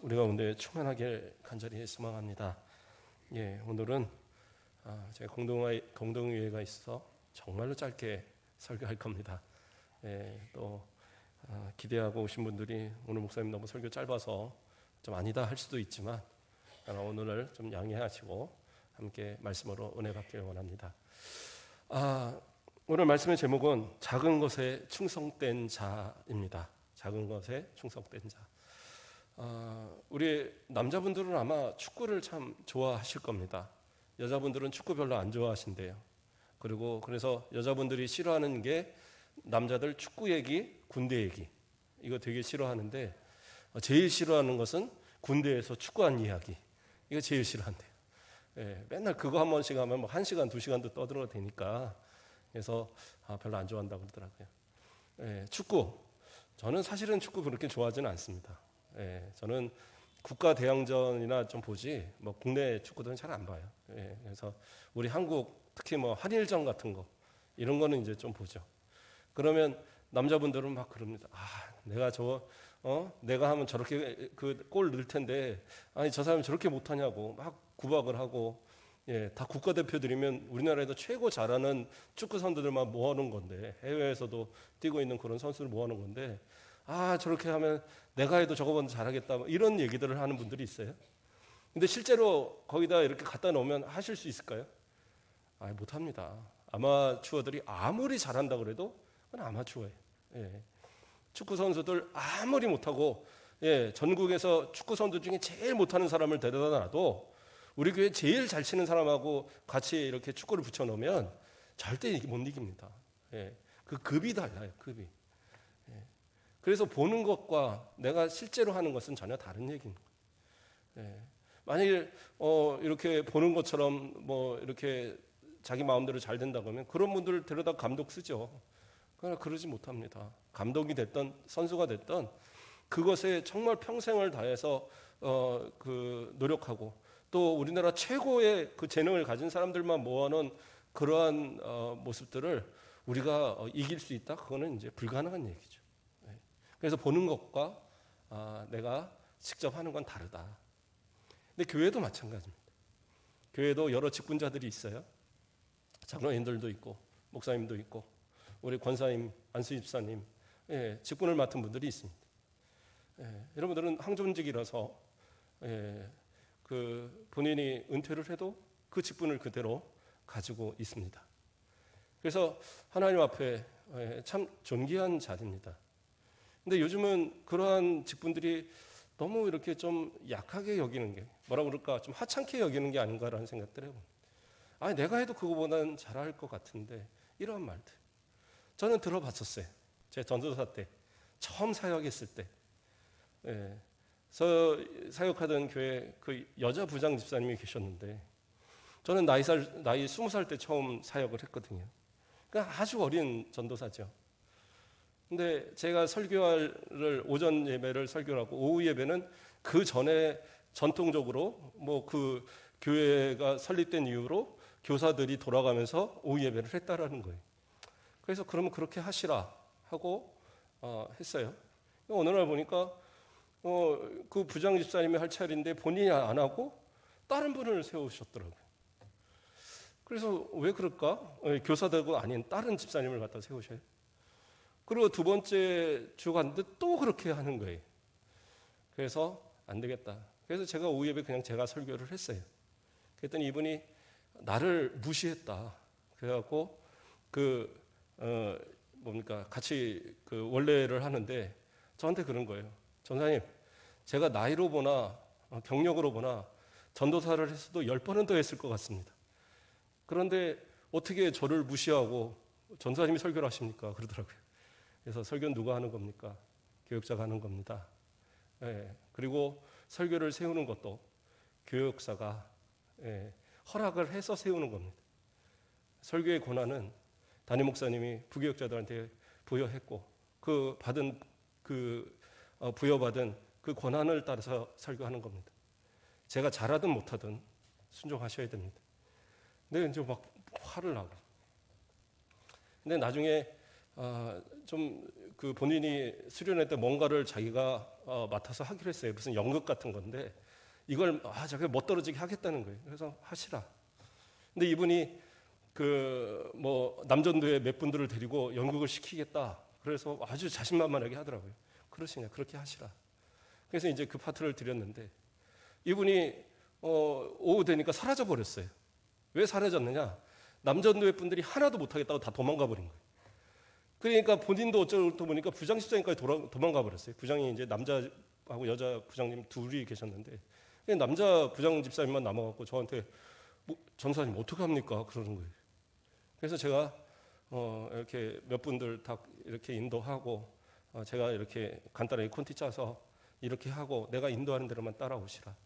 우리가 오늘 충만하게 간절히 소망합니다. 오늘은 제가 공동회의가 있어서 정말로 짧게 설교할 겁니다. 또 기대하고 오신 분들이 오늘 목사님 너무 설교 짧아서 좀 아니다 할 수도 있지만 오늘을 좀 양해하시고 함께 말씀으로 은혜 받길 원합니다. 오늘 말씀의 제목은 작은 것에 충성된 자입니다. 작은 것에 충성된 자. 우리 남자분들은 아마 축구를 참 좋아하실 겁니다. 여자분들은 축구 별로 안 좋아하신대요. 그래서 여자분들이 싫어하는 게 남자들 축구 얘기, 군대 얘기 이거 되게 싫어하는데 제일 싫어하는 것은 군대에서 축구한 이야기 이거 제일 싫어한대요. 맨날 그거 한 번씩 하면 뭐 1시간, 2시간도 떠들어도 되니까 그래서 별로 안 좋아한다고 그러더라고요. 축구 저는 사실은 축구 그렇게 좋아하지는 않습니다. 저는 국가 대항전이나 좀 보지 뭐 국내 축구들은 잘 안 봐요. 그래서 우리 한국 특히 뭐 한일전 같은 거 이런 거는 이제 좀 보죠. 그러면 남자분들은 막 그럽니다. 내가 하면 저렇게 그 골 넣을 텐데 아니 저 사람이 저렇게 못하냐고 막 구박을 하고 다 국가대표들이면 우리나라에서 최고 잘하는 축구 선수들만 모아놓은 건데 해외에서도 뛰고 있는 그런 선수를 모아놓은 건데 저렇게 하면 내가 해도 저거보다 잘하겠다 이런 얘기들을 하는 분들이 있어요. 근데 실제로 거기다 이렇게 갖다 놓으면 하실 수 있을까요? 못합니다. 아마추어들이 아무리 잘한다 그래도 그건 아마추어예요. 축구 선수들 아무리 못하고 전국에서 축구 선수 중에 제일 못하는 사람을 데려다 놔도 우리 교회 제일 잘 치는 사람하고 같이 이렇게 축구를 붙여놓으면 절대 못 이깁니다. 그 급이 달라요. 급이. 그래서 보는 것과 내가 실제로 하는 것은 전혀 다른 얘기입니다. 만일 이렇게 보는 것처럼 뭐 이렇게 자기 마음대로 잘 된다고 하면 그런 분들을 데려다 감독 쓰죠. 그러나 그러지 못합니다. 감독이 됐던 선수가 됐던 그것에 정말 평생을 다해서 노력하고 또 우리나라 최고의 그 재능을 가진 사람들만 모아놓은 그러한 모습들을 우리가 이길 수 있다? 그거는 이제 불가능한 얘기죠. 그래서 보는 것과 내가 직접 하는 건 다르다. 근데 교회도 마찬가지입니다. 교회도 여러 직분자들이 있어요. 장로님들도 있고 목사님도 있고 우리 권사님, 안수 집사님 직분을 맡은 분들이 있습니다. 여러분들은 항존직이라서 그 본인이 은퇴를 해도 그 직분을 그대로 가지고 있습니다. 그래서 하나님 앞에 참 존귀한 자리입니다. 근데 요즘은 그러한 직분들이 너무 이렇게 좀 약하게 여기는 게 좀 하찮게 여기는 게 아닌가라는 생각들을 해봅니다. 내가 해도 그거보다는 잘할 것 같은데 이런 말들 저는 들어봤었어요. 제 전도사 때 처음 사역했을 때 저 사역하던 교회 그 여자 부장 집사님이 계셨는데 저는 나이 20살 때 처음 사역을 했거든요. 그러니까 아주 어린 전도사죠. 근데 제가 설교를 오전 예배를 설교를 하고 오후 예배는 그 전에 전통적으로 뭐 그 교회가 설립된 이후로 교사들이 돌아가면서 오후 예배를 했다라는 거예요. 그래서 그러면 그렇게 하시라 하고 했어요. 어느 날 보니까 그 부장 집사님이 할 차례인데 본인이 안 하고 다른 분을 세우셨더라고요. 그래서 왜 그럴까? 교사되고 아닌 다른 집사님을 갖다 세우셔요. 그리고 두 번째 주 갔는데 또 그렇게 하는 거예요. 그래서 안 되겠다. 그래서 제가 오후 예배 그냥 제가 설교를 했어요. 그랬더니 이분이 나를 무시했다. 그래갖고 같이 그 원래를 하는데 저한테 그런 거예요. 전사님, 제가 나이로 보나 경력으로 보나 전도사를 했어도 10번은 더 했을 것 같습니다. 그런데 어떻게 저를 무시하고 전사님이 설교를 하십니까? 그러더라고요. 그래서 설교는 누가 하는 겁니까? 교역자가 하는 겁니다. 그리고 설교를 세우는 것도 교역자가 허락을 해서 세우는 겁니다. 설교의 권한은 담임 목사님이 부교역자들한테 부여했고 부여받은 그 권한을 따라서 설교하는 겁니다. 제가 잘하든 못하든 순종하셔야 됩니다. 근데 이제 막 화를 나고. 근데 나중에 좀 그 본인이 수련회 때 뭔가를 자기가 맡아서 하기로 했어요. 무슨 연극 같은 건데 이걸 자기가 못 떨어지게 하겠다는 거예요. 그래서 하시라. 근데 이분이 그 뭐 남전도에 몇 분들을 데리고 연극을 시키겠다. 그래서 아주 자신만만하게 하더라고요. 그러시냐, 그렇게 하시라. 그래서 이제 그 파트를 드렸는데 이분이 오후 되니까 사라져 버렸어요. 왜 사라졌느냐? 남전도회 분들이 하나도 못하겠다고 다 도망가 버린 거예요. 그러니까 본인도 어쩌다 보니까 부장실장님까지 도망가 버렸어요. 부장이 이제 남자하고 여자 부장님 둘이 계셨는데 남자 부장 집사님만 남아갖고 저한테 전사님 어떡합니까? 그러는 거예요. 그래서 제가 이렇게 몇 분들 다 이렇게 인도하고 제가 이렇게 간단하게 콘티 짜서 이렇게 하고 내가 인도하는 대로만 따라오시라.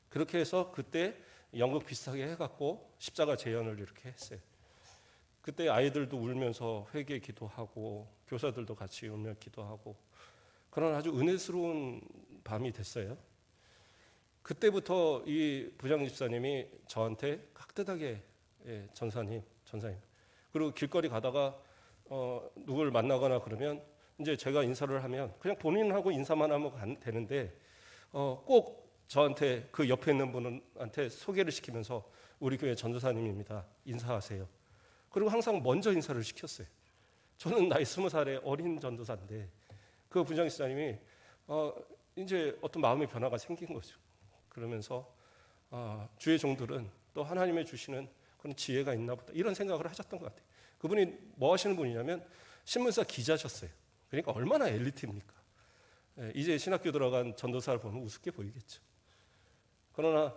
그렇게 해서 그때 연극 비슷하게 해갖고 십자가 재현을 이렇게 했어요. 그때 아이들도 울면서 회개 기도하고 교사들도 같이 울며 기도하고 그런 아주 은혜스러운 밤이 됐어요. 그때부터 이 부장 집사님이 저한테 깍듯하게 전사님 그리고 길거리 가다가 누굴 만나거나 그러면 이제 제가 인사를 하면 그냥 본인하고 인사만 하면 되는데 꼭 저한테 그 옆에 있는 분한테 소개를 시키면서 우리 교회 전도사님입니다. 인사하세요. 그리고 항상 먼저 인사를 시켰어요. 저는 나이 20살의 어린 전도사인데 그 부장 집사님이 이제 어떤 마음의 변화가 생긴 거죠. 그러면서 주의 종들은 또 하나님의 주시는 그런 지혜가 있나 보다 이런 생각을 하셨던 것 같아요. 그분이 뭐 하시는 분이냐면 신문사 기자셨어요. 그러니까 얼마나 엘리트입니까? 이제 신학교 들어간 전도사를 보면 우습게 보이겠죠. 그러나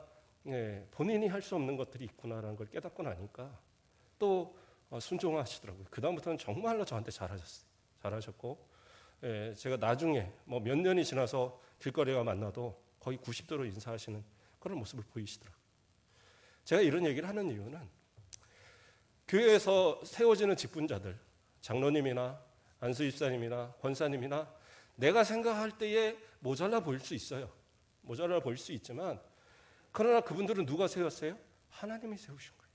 본인이 할 수 없는 것들이 있구나라는 걸 깨닫고 나니까 또 순종하시더라고요. 그 다음부터는 정말로 저한테 잘하셨고 제가 나중에 뭐 몇 년이 지나서 길거리에 만나도 거의 90도로 인사하시는 그런 모습을 보이시더라고요. 제가 이런 얘기를 하는 이유는 교회에서 세워지는 직분자들, 장로님이나 안수집사님이나 권사님이나 내가 생각할 때에 모자라 보일 수 있어요. 모자라 보일 수 있지만 그러나 그분들은 누가 세웠어요? 하나님이 세우신 거예요.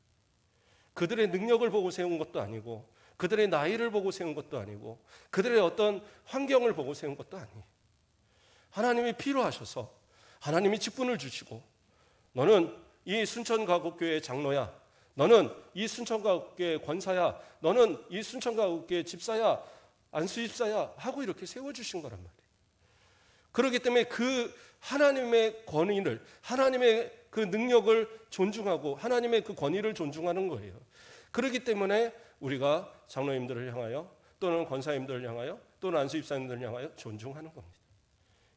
그들의 능력을 보고 세운 것도 아니고 그들의 나이를 보고 세운 것도 아니고 그들의 어떤 환경을 보고 세운 것도 아니에요. 하나님이 필요하셔서 하나님이 직분을 주시고 너는 이 순천가곡교회 장로야, 너는 이 순천가곡교회 권사야, 너는 이 순천가곡교회 집사야, 안수집사야 하고 이렇게 세워주신 거란 말이에요. 그렇기 때문에 그 하나님의 권위를, 하나님의 그 능력을 존중하고 하나님의 그 권위를 존중하는 거예요. 그렇기 때문에 우리가 장로님들을 향하여 또는 권사님들을 향하여 또는 안수집사님들을 향하여 존중하는 겁니다.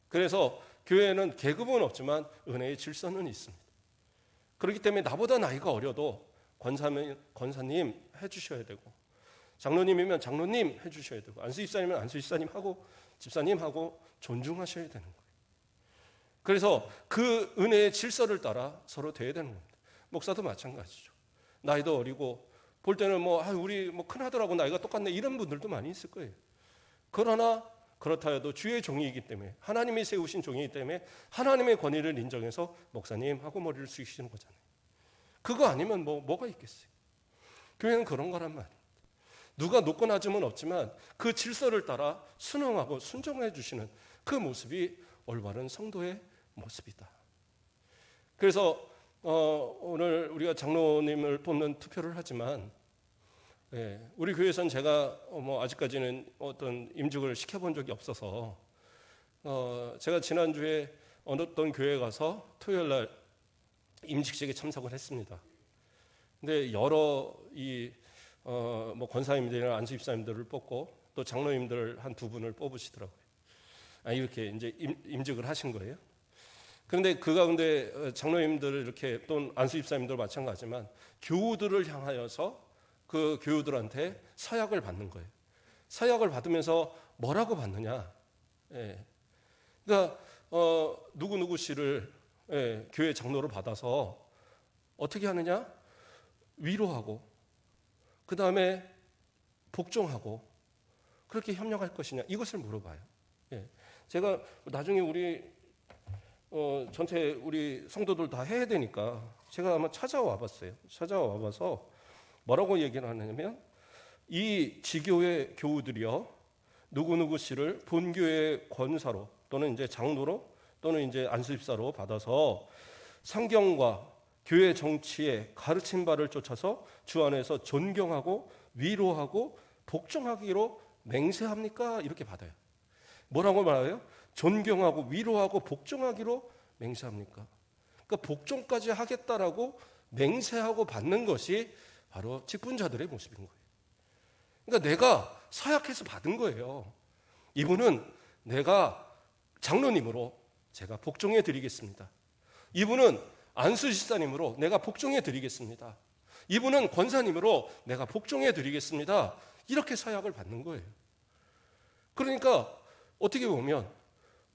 그래서 교회에는 계급은 없지만 은혜의 질서는 있습니다. 그렇기 때문에 나보다 나이가 어려도 권사님 해주셔야 되고 장로님이면 장로님 해주셔야 되고 안수집사님이면 안수집사님하고 집사님하고 존중하셔야 되는 거예요. 그래서 그 은혜의 질서를 따라 서로 돼야 되는 겁니다. 목사도 마찬가지죠. 나이도 어리고 볼 때는 우리 큰아들하고 나이가 똑같네 이런 분들도 많이 있을 거예요. 그러나 그렇다 해도 주의 종이기 때문에 하나님이 세우신 종이기 때문에 하나님의 권위를 인정해서 목사님하고 머리를 숙이시는 거잖아요. 그거 아니면 뭐가 있겠어요. 교회는 그런 거란 말이에요. 누가 높고 낮음은 없지만 그 질서를 따라 순응하고 순종해 주시는 그 모습이 올바른 성도의 모습이다. 그래서 오늘 우리가 장로님을 뽑는 투표를 하지만 우리 교회에서는 제가 아직까지는 어떤 임직을 시켜본 적이 없어서 제가 지난주에 어떤 교회에 가서 토요일 날 임직식에 참석을 했습니다. 근데 여러 권사님들이나 안수집사님들을 뽑고 또 장로님들 한 두 분을 뽑으시더라고요. 이렇게 이제 임직을 하신 거예요. 그런데 그 가운데 장로님들 이렇게 또 안수집사님들 마찬가지지만 교우들을 향하여서 그 교우들한테 서약을 받는 거예요. 서약을 받으면서 뭐라고 받느냐? 그러니까 누구누구 씨를 교회 장로로 받아서 어떻게 하느냐? 위로하고 그 다음에 복종하고 그렇게 협력할 것이냐? 이것을 물어봐요. 제가 나중에 우리 전체 우리 성도들 다 해야 되니까 제가 아마 찾아와 봤어요. 찾아와 봐서 뭐라고 얘기를 하냐면 이 지교회 교우들이요, 누구누구 씨를 본교회 권사로 또는 이제 장로로 또는 이제 안수집사로 받아서 성경과 교회 정치의 가르친 바를 쫓아서 주 안에서 존경하고 위로하고 복종하기로 맹세합니까? 이렇게 받아요. 뭐라고 말해요? 존경하고 위로하고 복종하기로 맹세합니까? 그러니까 복종까지 하겠다라고 맹세하고 받는 것이 바로 직분자들의 모습인 거예요. 그러니까 내가 서약해서 받은 거예요. 이분은 내가 장로님으로 제가 복종해 드리겠습니다. 이분은 안수집사님으로 내가 복종해 드리겠습니다. 이분은 권사님으로 내가 복종해 드리겠습니다. 이렇게 서약을 받는 거예요. 그러니까 어떻게 보면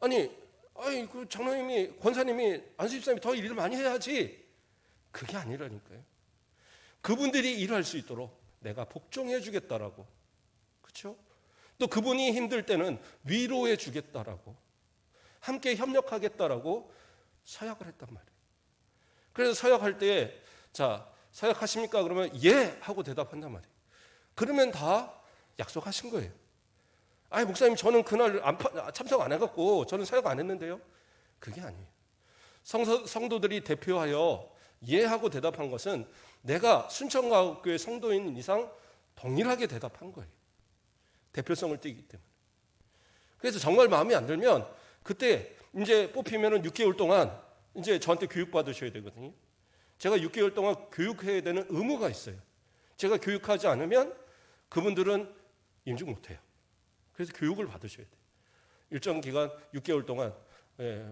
그 장로님이 권사님이 안수집사님이 더 일을 많이 해야지, 그게 아니라니까요. 그분들이 일할 수 있도록 내가 복종해 주겠다라고, 그렇죠? 또 그분이 힘들 때는 위로해 주겠다라고, 함께 협력하겠다라고 서약을 했단 말이에요. 그래서 서약할 때 자, 서약하십니까? 그러면 예 하고 대답한단 말이에요. 그러면 다 약속하신 거예요. 아니 목사님, 저는 그날 참석 안 해갖고 저는 서약 안 했는데요. 그게 아니에요. 성도들이 대표하여 예 하고 대답한 것은 내가 순천가옥교회 성도인 이상 동일하게 대답한 거예요. 대표성을 띠기 때문에. 그래서 정말 마음에 안 들면 그때 이제 뽑히면은 6개월 동안 이제 저한테 교육받으셔야 되거든요. 제가 6개월 동안 교육해야 되는 의무가 있어요. 제가 교육하지 않으면 그분들은 임직 못해요. 그래서 교육을 받으셔야 돼요. 일정 기간 6개월 동안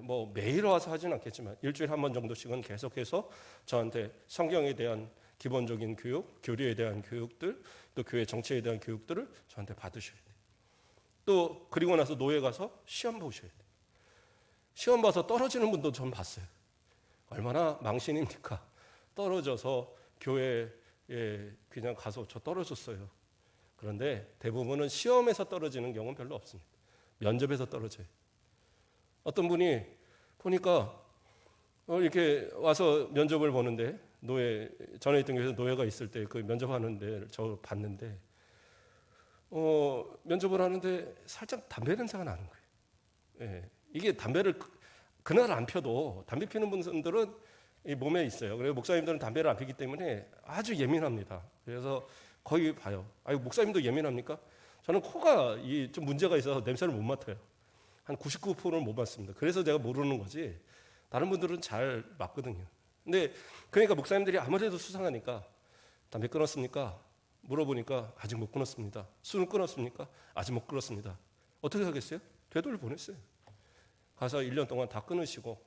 뭐 매일 와서 하진 않겠지만 일주일에 한 번 정도씩은 계속해서 저한테 성경에 대한 기본적인 교육, 교리에 대한 교육들, 또 교회 정치에 대한 교육들을 저한테 받으셔야 돼요. 또 그리고 나서 노예 가서 시험 보셔야 돼요. 시험 봐서 떨어지는 분도 전 봤어요. 얼마나 망신입니까? 떨어져서 교회에 그냥 가서 저 떨어졌어요. 그런데 대부분은 시험에서 떨어지는 경우는 별로 없습니다. 면접에서 떨어져요. 어떤 분이 보니까 이렇게 와서 면접을 보는데, 전에 있던 교회에서 노예가 있을 때 그 면접하는데 저 봤는데 면접을 하는데 살짝 담배 냄새가 나는 거예요. 예, 이게 담배를 그날 안 펴도 담배 피는 분들은 이 몸에 있어요. 그래서 목사님들은 담배를 안 피기 때문에 아주 예민합니다. 그래서 거의 봐요. 목사님도 예민합니까? 저는 코가 좀 문제가 있어서 냄새를 못 맡아요. 한 99%는 못 맡습니다. 그래서 내가 모르는 거지. 다른 분들은 잘 맡거든요. 근데 그러니까 목사님들이 아무래도 수상하니까 담배 끊었습니까? 물어보니까 아직 못 끊었습니다. 술은 끊었습니까? 아직 못 끊었습니다. 어떻게 하겠어요? 되돌려 보냈어요. 가서 1년 동안 다 끊으시고,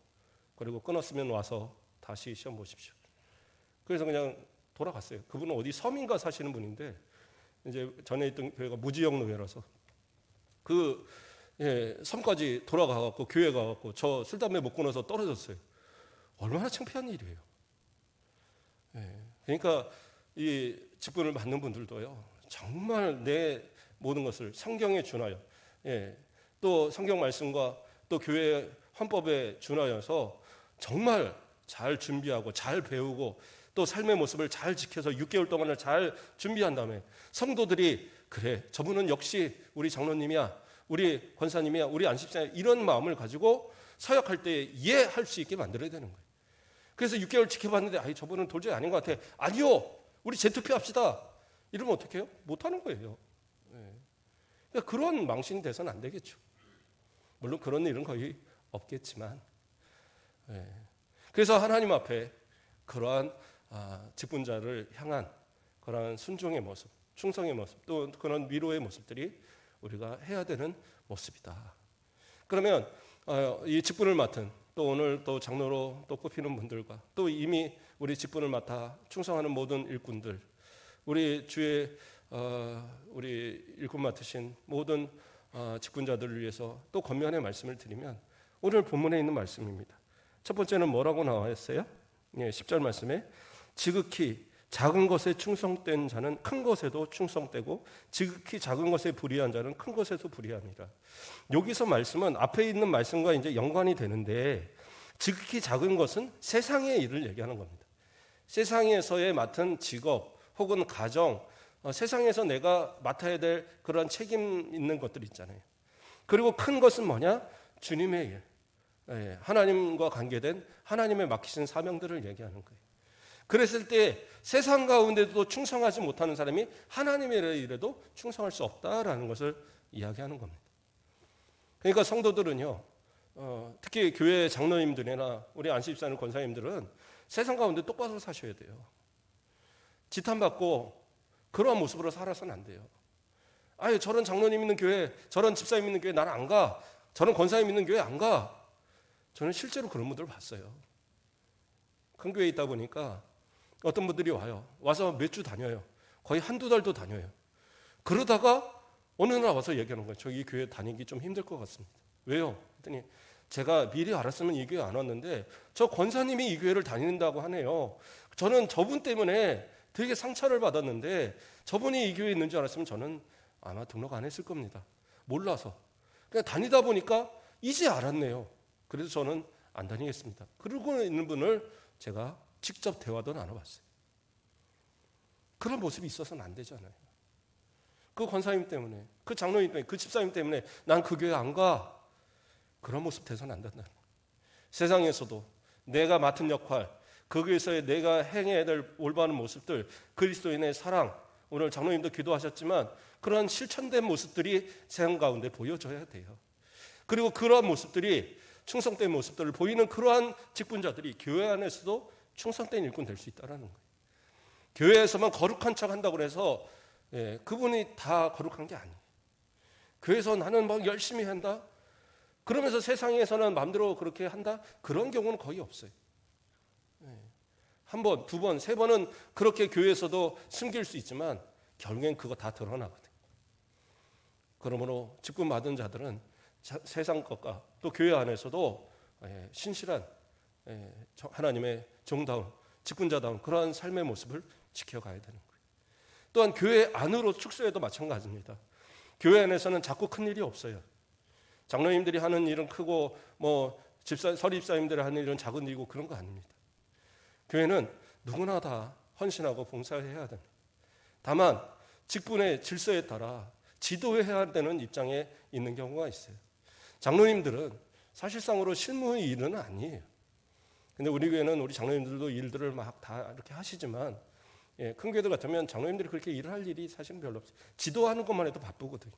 그리고 끊었으면 와서 다시 시험 보십시오. 그래서 그냥 돌아갔어요. 그분은 어디 서민가 사시는 분인데 이제 전에 있던 교회가 무지역 노예라서 섬까지 돌아가갖고 교회 가갖고 저 술 담배 못 끊어서 떨어졌어요. 얼마나 창피한 일이에요. 그러니까 이 직분을 받는 분들도요, 정말 내 모든 것을 성경에 준하여, 또 성경 말씀과 또 교회 헌법에 준하여서 정말 잘 준비하고 잘 배우고 또 삶의 모습을 잘 지켜서 6개월 동안을 잘 준비한 다음에 성도들이 그래, 저분은 역시 우리 장로님이야, 우리 권사님이야, 우리 안식자야, 이런 마음을 가지고 서약할 때 이해할 수 있게 만들어야 되는 거예요. 그래서 6개월 지켜봤는데 저분은 도저히 아닌 것 같아. 아니요, 우리 재투표합시다. 이러면 어떻게 해요? 못하는 거예요. 그러니까 그런 망신이 돼서는 안 되겠죠. 물론 그런 일은 거의 없겠지만, 그래서 하나님 앞에 그러한 직분자를 향한 그러한 순종의 모습, 충성의 모습, 또 그런 위로의 모습들이 우리가 해야 되는 모습이다. 그러면 이 직분을 맡은, 또 오늘 또 장로로 또 뽑히는 분들과 또 이미 우리 직분을 맡아 충성하는 모든 일꾼들, 우리 주의 우리 일꾼 맡으신 모든 직분자들을 위해서 또 권면의 말씀을 드리면, 오늘 본문에 있는 말씀입니다. 첫 번째는 뭐라고 나와 있어요? 10절 말씀에 지극히 작은 것에 충성된 자는 큰 것에도 충성되고 지극히 작은 것에 불의한 자는 큰 것에도 불의함이라. 여기서 말씀은 앞에 있는 말씀과 이제 연관이 되는데, 지극히 작은 것은 세상의 일을 얘기하는 겁니다. 세상에서의 맡은 직업 혹은 가정 세상에서 내가 맡아야 될 그런 책임 있는 것들 있잖아요. 그리고 큰 것은 뭐냐? 주님의 일. 하나님과 관계된 하나님의 맡기신 사명들을 얘기하는 거예요. 그랬을 때 세상 가운데도 충성하지 못하는 사람이 하나님의 일에도 충성할 수 없다라는 것을 이야기하는 겁니다. 그러니까 성도들은요, 특히 교회 장로님들이나 우리 안수집사님 권사님들은 세상 가운데 똑바로 사셔야 돼요. 지탄받고 그러한 모습으로 살아서는 안 돼요. 아유, 저런 장로님 있는 교회, 저런 집사님 있는 교회 나는 안 가. 저런 권사님 있는 교회 안 가. 저는 실제로 그런 분들을 봤어요. 큰 교회에 있다 보니까 어떤 분들이 와서 몇 주 다녀요. 거의 한두 달도 다녀요. 그러다가 어느 날 와서 얘기하는 거예요. 저 이 교회 다니기 좀 힘들 것 같습니다. 왜요? 그랬더니 제가 미리 알았으면 이 교회 안 왔는데 저 권사님이 이 교회를 다닌다고 하네요. 저는 저분 때문에 되게 상처를 받았는데 저분이 이 교회에 있는 줄 알았으면 저는 아마 등록 안 했을 겁니다. 몰라서. 그냥 다니다 보니까 이제 알았네요. 그래서 저는 안 다니겠습니다. 그러고 있는 분을 제가 직접 대화도 나눠봤어요. 그런 모습이 있어서는 안 되잖아요. 그 권사님 때문에, 그 장로님 때문에, 그 집사님 때문에 난 그 교회 안 가. 그런 모습 돼서는 안 된다는 거예요. 세상에서도 내가 맡은 역할, 그 교회에서의 내가 행해야 될 올바른 모습들, 그리스도인의 사랑, 오늘 장로님도 기도하셨지만 그런 실천된 모습들이 세상 가운데 보여져야 돼요. 그리고 그러한 모습들이 충성된 모습들을 보이는 그러한 직분자들이 교회 안에서도 충성된 일꾼 될 수 있다는 거예요. 교회에서만 거룩한 척 한다고 해서 그분이 다 거룩한 게 아니에요. 교회에서 나는 막 열심히 한다? 그러면서 세상에서는 마음대로 그렇게 한다? 그런 경우는 거의 없어요. 한 번, 두 번, 세 번은 그렇게 교회에서도 숨길 수 있지만 결국엔 그거 다 드러나거든요. 그러므로 직분 받은 자들은 세상 것과 또 교회 안에서도 신실한 하나님의 종다운 직분자다운 그러한 삶의 모습을 지켜가야 되는 거예요. 또한 교회 안으로 축소해도 마찬가지입니다. 교회 안에서는 자꾸 큰 일이 없어요. 장로님들이 하는 일은 크고 서리집사님들이 하는 일은 작은 일이고 그런 거 아닙니다. 교회는 누구나 다 헌신하고 봉사해야 됩니다. 다만 직분의 질서에 따라 지도해야 되는 입장에 있는 경우가 있어요. 장로님들은 사실상으로 실무의 일은 아니에요. 근데 우리 교회는 우리 장로님들도 일들을 막 다 이렇게 하시지만 큰 교회들 같으면 장로님들이 그렇게 일을 할 일이 사실은 별로 없어요. 지도하는 것만 해도 바쁘거든요.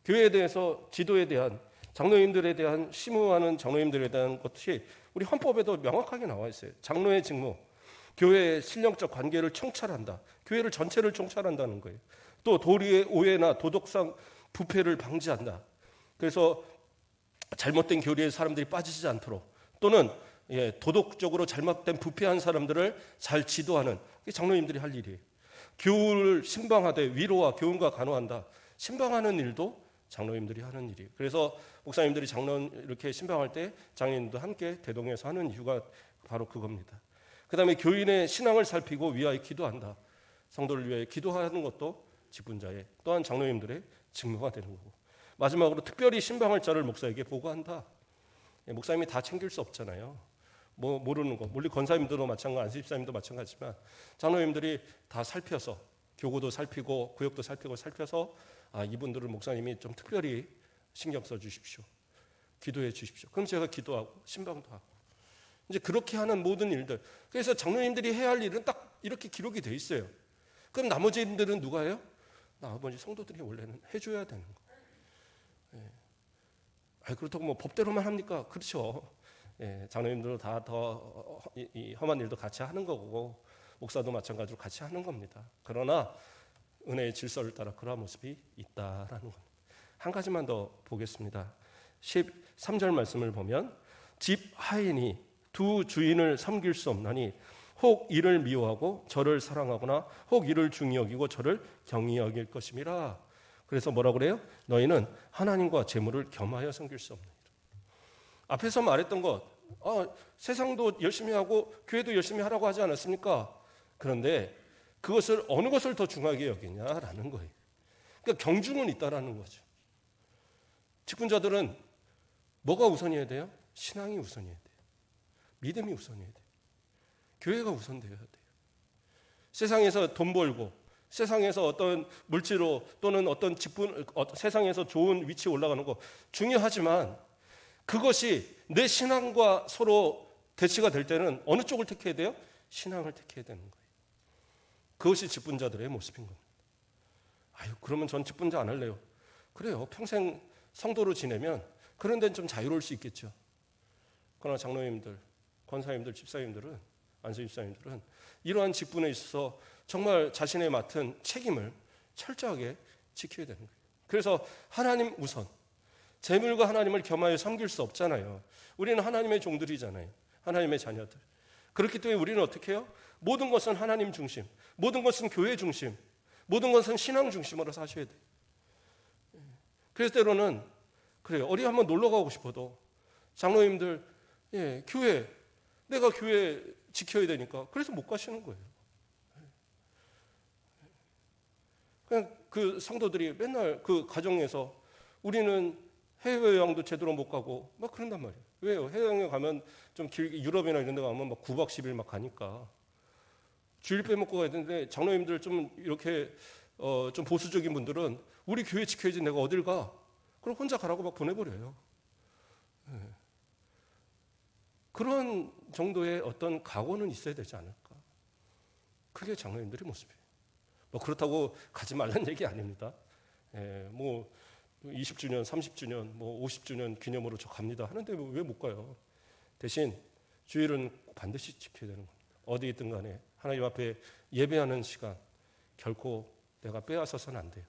교회에 대해서 지도에 대한 장로님들에 대한 심우하는 장로님들에 대한 것이 우리 헌법에도 명확하게 나와 있어요. 장로의 직무, 교회의 신령적 관계를 총찰한다. 교회를 전체를 총찰한다는 거예요. 또 도리의 오해나 도덕상 부패를 방지한다. 그래서 잘못된 교리에 사람들이 빠지지 않도록 또는 도덕적으로 잘못된 부패한 사람들을 잘 지도하는 게 장로님들이 할 일이에요. 교우를 신방하되 위로와 교훈과 간호한다. 신방하는 일도 장로님들이 하는 일이에요. 그래서 목사님들이 장로 이렇게 신방할 때 장로님도 함께 대동해서 하는 이유가 바로 그겁니다. 그 다음에 교인의 신앙을 살피고 위하여 기도한다. 성도를 위하여 기도하는 것도 직분자의 또한 장로님들의 직무가 되는 거고, 마지막으로 특별히 신방할 자를 목사에게 보고한다. 목사님이 다 챙길 수 없잖아요. 모르는 거, 물론 권사님들도 마찬가지, 안수집사님도 마찬가지지만 장로님들이 다 살펴서 교구도 살피고 구역도 살펴서 이분들을 목사님이 좀 특별히 신경 써 주십시오. 기도해 주십시오. 그럼 제가 기도하고 신방도 하고 이제 그렇게 하는 모든 일들. 그래서 장로님들이 해야 할 일은 딱 이렇게 기록이 돼 있어요. 그럼 나머지 일들은 누가 해요? 나머지 성도들이 원래는 해줘야 되는 거예요. 그렇다고 뭐 법대로만 합니까? 그렇죠. 장로님들도 다 더 험한 일도 같이 하는 거고 목사도 마찬가지로 같이 하는 겁니다. 그러나 은혜의 질서를 따라 그러한 모습이 있다라는 겁니다. 한 가지만 더 보겠습니다. 13절 말씀을 보면 집 하인이 두 주인을 섬길 수 없나니 혹 이를 미워하고 저를 사랑하거나 혹 이를 중히 여기고 저를 경히 여길 것임이라. 그래서 뭐라고 그래요? 너희는 하나님과 재물을 겸하여 섬길 수 없느니라. 앞에서 말했던 것, 세상도 열심히 하고 교회도 열심히 하라고 하지 않았습니까? 그런데 그것을 어느 것을 더 중하게 여기냐라는 거예요. 그러니까 경중은 있다라는 거죠. 직분자들은 뭐가 우선이어야 돼요? 신앙이 우선이어야 돼요. 믿음이 우선이어야 돼요. 교회가 우선되어야 돼요. 세상에서 돈 벌고 세상에서 어떤 물질로 또는 어떤 직분, 세상에서 좋은 위치에 올라가는 거 중요하지만 그것이 내 신앙과 서로 대치가 될 때는 어느 쪽을 택해야 돼요? 신앙을 택해야 되는 거예요. 그것이 직분자들의 모습인 겁니다. 아유, 그러면 전 직분자 안 할래요. 그래요. 평생 성도로 지내면 그런 데는 좀 자유로울 수 있겠죠. 그러나 장로님들, 권사님들, 집사님들은, 안수집사님들은 이러한 직분에 있어서 정말 자신의 맡은 책임을 철저하게 지켜야 되는 거예요. 그래서 하나님 우선, 재물과 하나님을 겸하여 섬길 수 없잖아요. 우리는 하나님의 종들이잖아요. 하나님의 자녀들. 그렇기 때문에 우리는 어떻게 해요? 모든 것은 하나님 중심, 모든 것은 교회 중심, 모든 것은 신앙 중심으로 사셔야 돼요. 그래서 때로는 그래요. 어디 한번 놀러 가고 싶어도 장로님들, 교회, 내가 교회 지켜야 되니까 그래서 못 가시는 거예요. 그냥 그 성도들이 맨날 그 가정에서 우리는 해외여행도 제대로 못 가고 막 그런단 말이에요. 왜요? 해외여행 가면 좀 길게 유럽이나 이런 데 가면 막 9박 10일 막 가니까 주일 빼먹고 가야 되는데 장로님들 좀 이렇게 좀 보수적인 분들은 우리 교회 지켜야지 내가 어딜 가? 그럼 혼자 가라고 막 보내버려요. 그런 정도의 어떤 각오는 있어야 되지 않을까? 그게 장로님들의 모습이에요. 뭐 그렇다고 가지 말라는 얘기 아닙니다. 뭐 20주년, 30주년, 뭐 50주년 기념으로 저 갑니다 하는데 왜 못 가요? 대신 주일은 반드시 지켜야 되는 겁니다. 어디 있든 간에 하나님 앞에 예배하는 시간 결코 내가 빼앗아서는 안 돼요.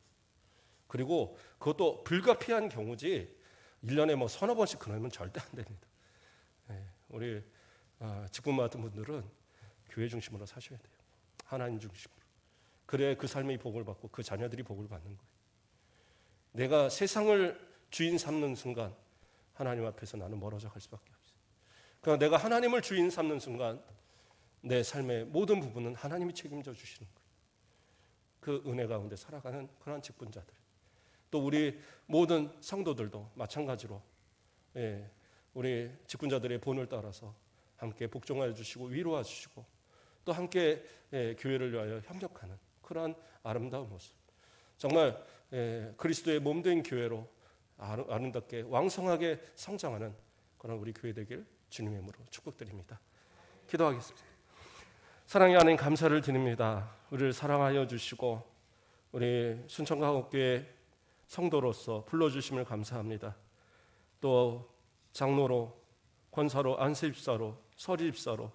그리고 그것도 불가피한 경우지 1년에 뭐 서너 번씩 그러면 절대 안 됩니다. 우리 직분 맡은 분들은 교회 중심으로 사셔야 돼요. 하나님 중심으로. 그래야 그 삶이 복을 받고 그 자녀들이 복을 받는 거예요. 내가 세상을 주인 삼는 순간 하나님 앞에서 나는 멀어져 갈 수밖에 없어요. 그러나 내가 하나님을 주인 삼는 순간 내 삶의 모든 부분은 하나님이 책임져 주시는 거예요. 그 은혜 가운데 살아가는 그런 직분자들. 또 우리 모든 성도들도 마찬가지로 우리 직분자들의 본을 따라서 함께 복종하여 주시고 위로해 주시고 또 함께 교회를 위하여 협력하는 그러한 아름다운 모습. 정말 그리스도의 몸된 교회로 아름답게 왕성하게 성장하는 그런 우리 교회 되길 주님의 이름으로 축복드립니다. 기도하겠습니다. 사랑의 하나님 감사를 드립니다. 우리를 사랑하여 주시고 우리 순천가옥교회 성도로서 불러주심을 감사합니다. 또 장로로, 권사로, 안수집사로, 서리집사로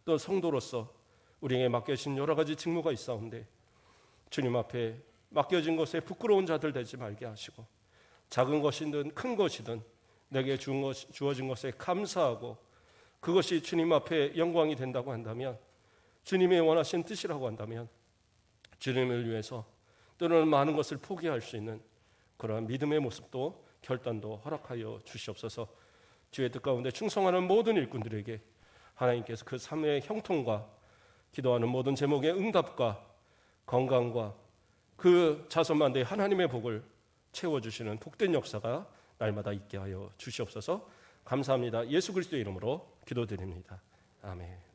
또 성도로서 우리에게 맡겨진 여러 가지 직무가 있사온데 주님 앞에 맡겨진 것에 부끄러운 자들 되지 말게 하시고 작은 것이든 큰 것이든 내게 주어진 것에 감사하고 그것이 주님 앞에 영광이 된다고 한다면 주님의 원하신 뜻이라고 한다면 주님을 위해서 때로는 많은 것을 포기할 수 있는 그러한 믿음의 모습도 결단도 허락하여 주시옵소서. 주의 뜻 가운데 충성하는 모든 일꾼들에게 하나님께서 그 삶의 형통과 기도하는 모든 제목의 응답과 건강과 그 자손만대의 하나님의 복을 채워주시는 복된 역사가 날마다 있게 하여 주시옵소서. 감사합니다. 예수 그리스도의 이름으로 기도드립니다. 아멘.